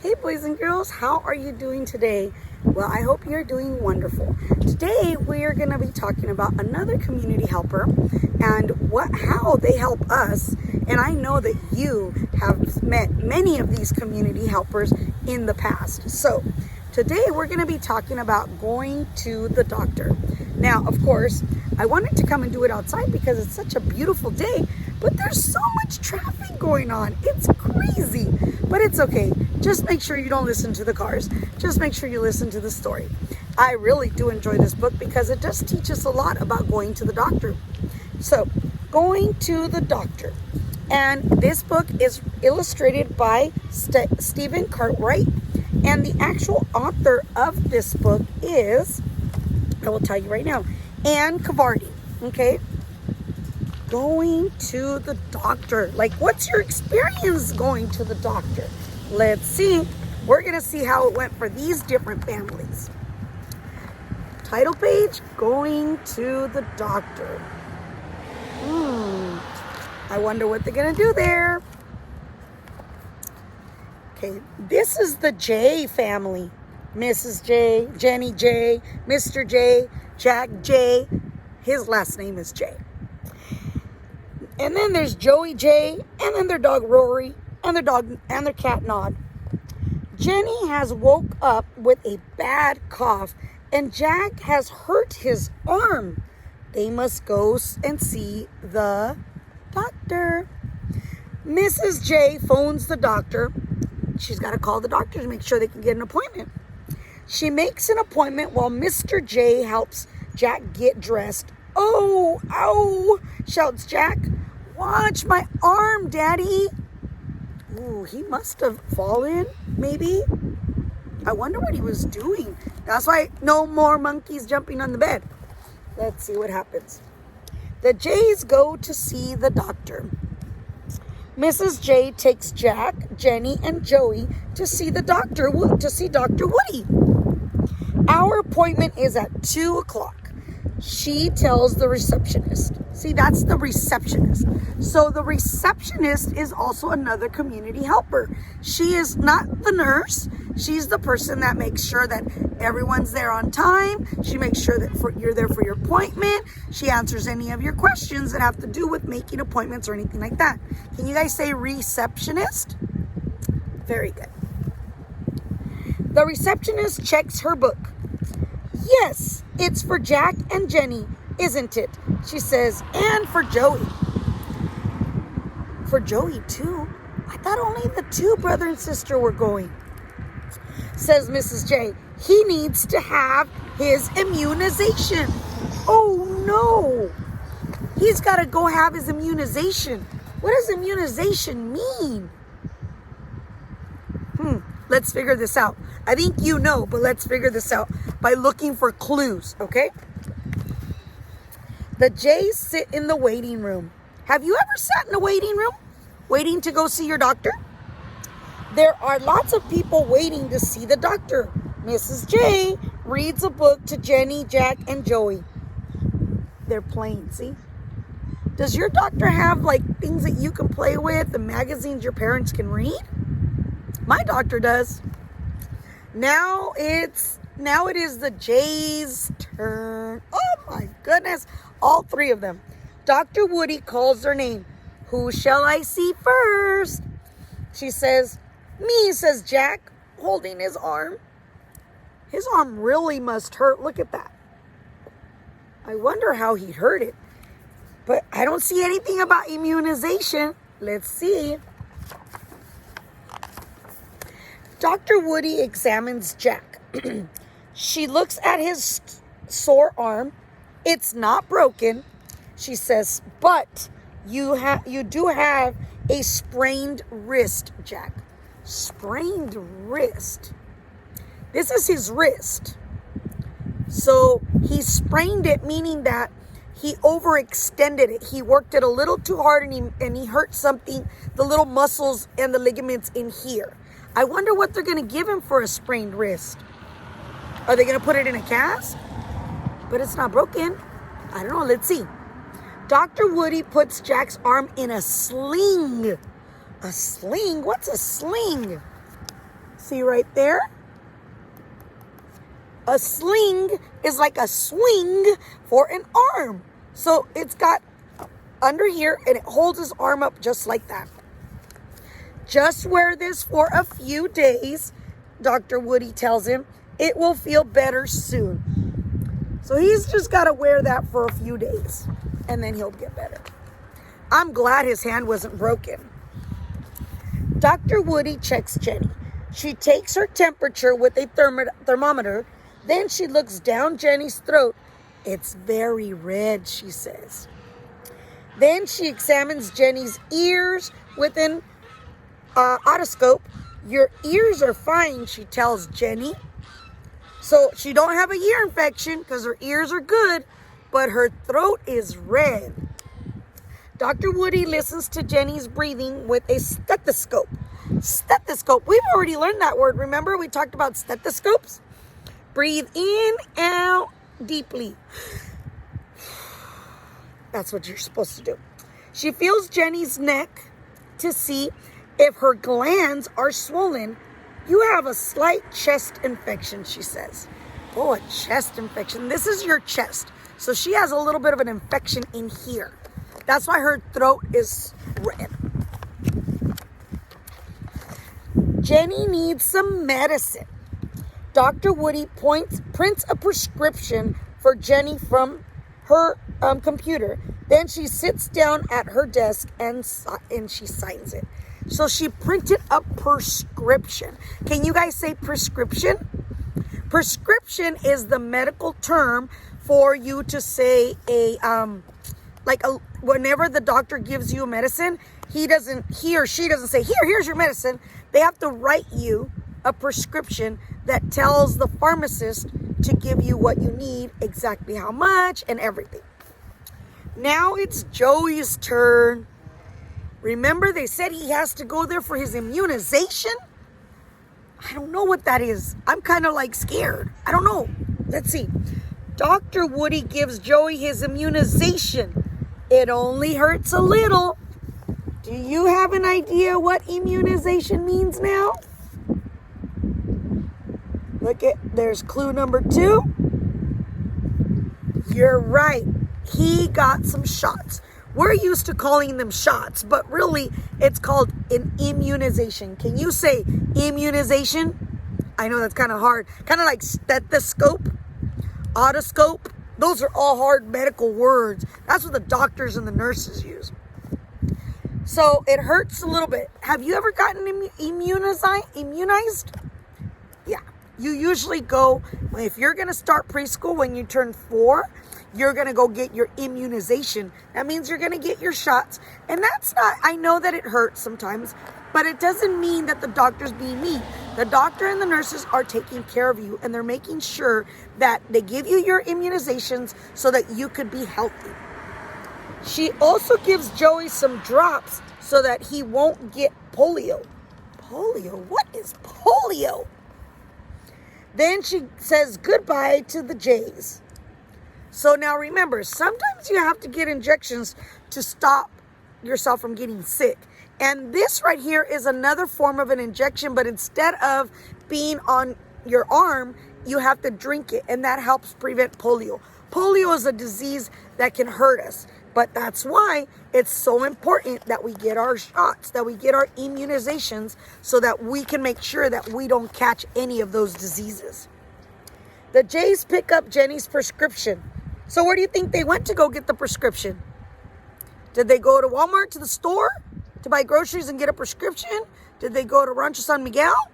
Hey boys and girls, how are you doing today? Well, I hope you're doing wonderful. Today we are going to be talking about another community helper and how they help us. And I know that you have met many of these community helpers in the past. So today we're going to be talking about going to the doctor. Now, of course, I wanted to come and do it outside because it's such a beautiful day, but there's so much traffic going on. It's crazy, but it's okay. Just make sure you don't listen to the cars. Just make sure you listen to the story. I really do enjoy this book because it does teach us a lot about going to the doctor. So, going to the doctor. And this book is illustrated by Stephen Cartwright. And the actual author of this book is, I will tell you right now, Anne Cavardi. Okay? Going to the doctor. Like, what's your experience going to the doctor? Let's see. We're going to see how it went for these different families. Title page, going to the doctor. I wonder what they're going to do there. Okay, this is the J family. Mrs. J, Jenny J, Mr. J, Jack J. His last name is J. And then there's Joey J, and then their dog Rory, and their dog and their cat Nod. Jenny has woke up with a bad cough, and Jack has hurt his arm. They must go and see the doctor. Mrs. J phones the doctor. She's got to call the doctor to make sure they can get an appointment. She makes an appointment while Mr. J helps Jack get dressed. Oh, ow, shouts Jack. Watch my arm, Daddy. Ooh, he must have fallen, maybe. I wonder what he was doing. That's why no more monkeys jumping on the bed. Let's see what happens. The J's go to see the doctor. Mrs. J takes Jack, Jenny, and Joey to see the doctor, to see Dr. Woody. Our appointment is at 2 o'clock. She tells the receptionist. See, that's the receptionist. So the receptionist is also another community helper. She is not the nurse. She's the person that makes sure that everyone's there on time. She makes sure that you're there for your appointment. She answers any of your questions that have to do with making appointments or anything like that. Can you guys say receptionist? Very good. The receptionist checks her book. Yes, it's for Jack and Jenny, isn't it? She says, and for Joey. For Joey too? I thought only the two brother and sister were going. Says Mrs. J. He needs to have his immunization. Oh no! He's got to go have his immunization. What does immunization mean? Let's figure this out. I think you know, but let's figure this out by looking for clues, okay? The J's sit in the waiting room. Have you ever sat in a waiting room waiting to go see your doctor? There are lots of people waiting to see the doctor. Mrs. J reads a book to Jenny, Jack, and Joey. They're playing, see? Does your doctor have like things that you can play with and magazines your parents can read? My doctor does. Now it is the J's turn. Oh my goodness. All three of them. Dr. Woody calls their name. Who shall I see first? She says, me, says Jack, holding his arm. His arm really must hurt. Look at that. I wonder how he hurt it. But I don't see anything about immunization. Let's see. Dr. Woody examines Jack. She looks at his sore arm. It's not broken. She says, but you do have a sprained wrist, Jack. Sprained wrist. This is his wrist. So he sprained it, meaning that he overextended it. He worked it a little too hard and he hurt something, the little muscles and the ligaments in here. I wonder what they're going to give him for a sprained wrist. Are they going to put it in a cast? But it's not broken. I don't know. Let's see. Dr. Woody puts Jack's arm in a sling. A sling? What's a sling? See right there? A sling is like a swing for an arm. So it's got under here and it holds his arm up just like that. Just wear this for a few days, Dr. Woody tells him. It will feel better soon. So he's just got to wear that for a few days and then he'll get better. I'm glad his hand wasn't broken. Dr. Woody checks Jenny. She takes her temperature with a thermometer. Then she looks down Jenny's throat. It's very red, she says. Then she examines Jenny's ears with an otoscope. Your ears are fine, she tells Jenny. So she don't have a ear infection because her ears are good, but her throat is red. Dr. Woody listens to Jenny's breathing with a stethoscope. Stethoscope. We've already learned that word. Remember, we talked about stethoscopes? Breathe in, out deeply. That's what you're supposed to do. She feels Jenny's neck to see if her glands are swollen. You have a slight chest infection, she says. Oh, a chest infection. This is your chest. So she has a little bit of an infection in here. That's why her throat is red. Jenny needs some medicine. Dr. Woody prints a prescription for Jenny from her computer. Then she sits down at her desk and she signs it. So she printed a prescription. Can you guys say prescription? Prescription is the medical term for you to say whenever the doctor gives you a medicine, he or she doesn't say, here's your medicine. They have to write you a prescription that tells the pharmacist to give you what you need, exactly how much, and everything. Now it's Joey's turn. Remember, they said he has to go there for his immunization? I don't know what that is. I'm kind of like scared. I don't know. Let's see. Dr. Woody gives Joey his immunization. It only hurts a little. Do you have an idea what immunization means now? There's clue number 2. You're right. He got some shots. We're used to calling them shots, but really it's called an immunization. Can you say immunization? I know that's kind of hard. Kind of like stethoscope, otoscope. Those are all hard medical words. That's what the doctors and the nurses use. So it hurts a little bit. Have you ever gotten immunized? Yeah. You usually go, if you're going to start preschool when you turn 4, you're going to go get your immunization. That means you're going to get your shots. And that's not, I know that it hurts sometimes, but it doesn't mean that the doctor's being mean. The doctor and the nurses are taking care of you, and they're making sure that they give you your immunizations so that you could be healthy. She also gives Joey some drops so that he won't get polio. Polio? What is polio? Then she says goodbye to the Jays. So now remember, sometimes you have to get injections to stop yourself from getting sick. And this right here is another form of an injection, but instead of being on your arm, you have to drink it, and that helps prevent polio. Polio is a disease that can hurt us, but that's why it's so important that we get our shots, that we get our immunizations, so that we can make sure that we don't catch any of those diseases. The Jays pick up Jenny's prescription. So where do you think they went to go get the prescription? Did they go to Walmart, to the store, to buy groceries and get a prescription? Did they go to Rancho San Miguel?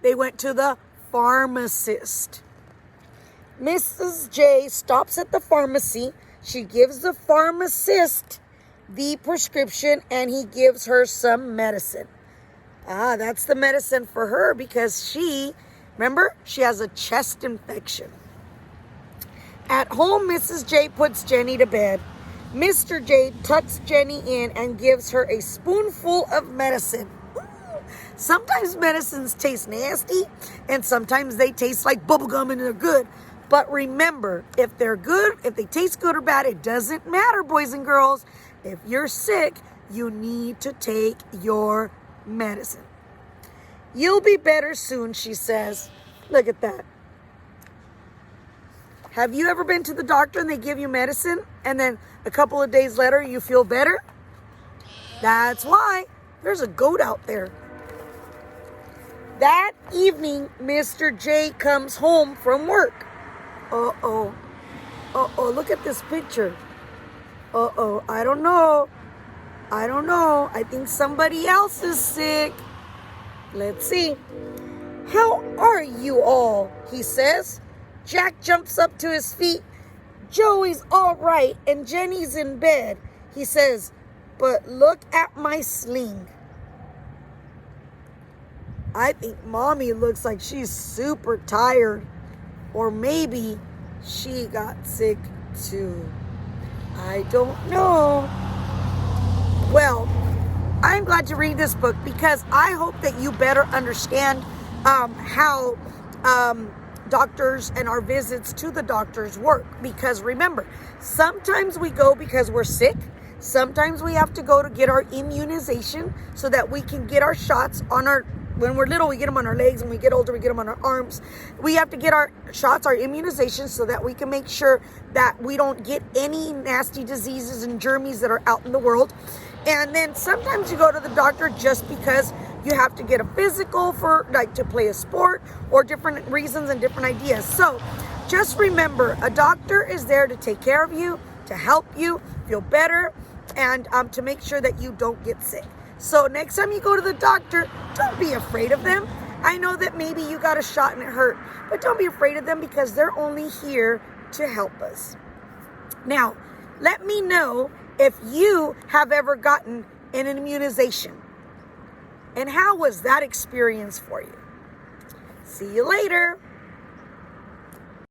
They went to the pharmacist. Mrs. J stops at the pharmacy. She gives the pharmacist the prescription, and he gives her some medicine. That's the medicine for her because remember, she has a chest infection. At home, Mrs. J puts Jenny to bed. Mr. J tucks Jenny in and gives her a spoonful of medicine. Sometimes medicines taste nasty, and sometimes they taste like bubblegum and they're good. But remember, if they're good, if they taste good or bad, it doesn't matter, boys and girls. If you're sick, you need to take your medicine. You'll be better soon, she says. Look at that. Have you ever been to the doctor and they give you medicine and then a couple of days later you feel better? That's why. There's a goat out there. That evening, Mr. J comes home from work. Uh-oh. Uh-oh, look at this picture. Uh-oh, I don't know. I think somebody else is sick. Let's see. How are you all? He says. Jack jumps up to his feet. Joey's all right and Jenny's in bed. He says, but look at my sling. I think Mommy looks like she's super tired. Or maybe she got sick too. I don't know. Well, I'm glad to read this book because I hope that you better understand how doctors and our visits to the doctors work. Because remember, sometimes we go because we're sick. Sometimes we have to go to get our immunization so that we can get our shots on our, when we're little, we get them on our legs. When we get older, we get them on our arms. We have to get our shots, our immunizations, so that we can make sure that we don't get any nasty diseases and germs that are out in the world. And then sometimes you go to the doctor just because you have to get a physical for, like, to play a sport or different reasons and different ideas. So just remember, a doctor is there to take care of you, to help you feel better, and to make sure that you don't get sick. So next time you go to the doctor, don't be afraid of them. I know that maybe you got a shot and it hurt, but don't be afraid of them because they're only here to help us. Now, let me know if you have ever gotten an immunization. And how was that experience for you? See you later.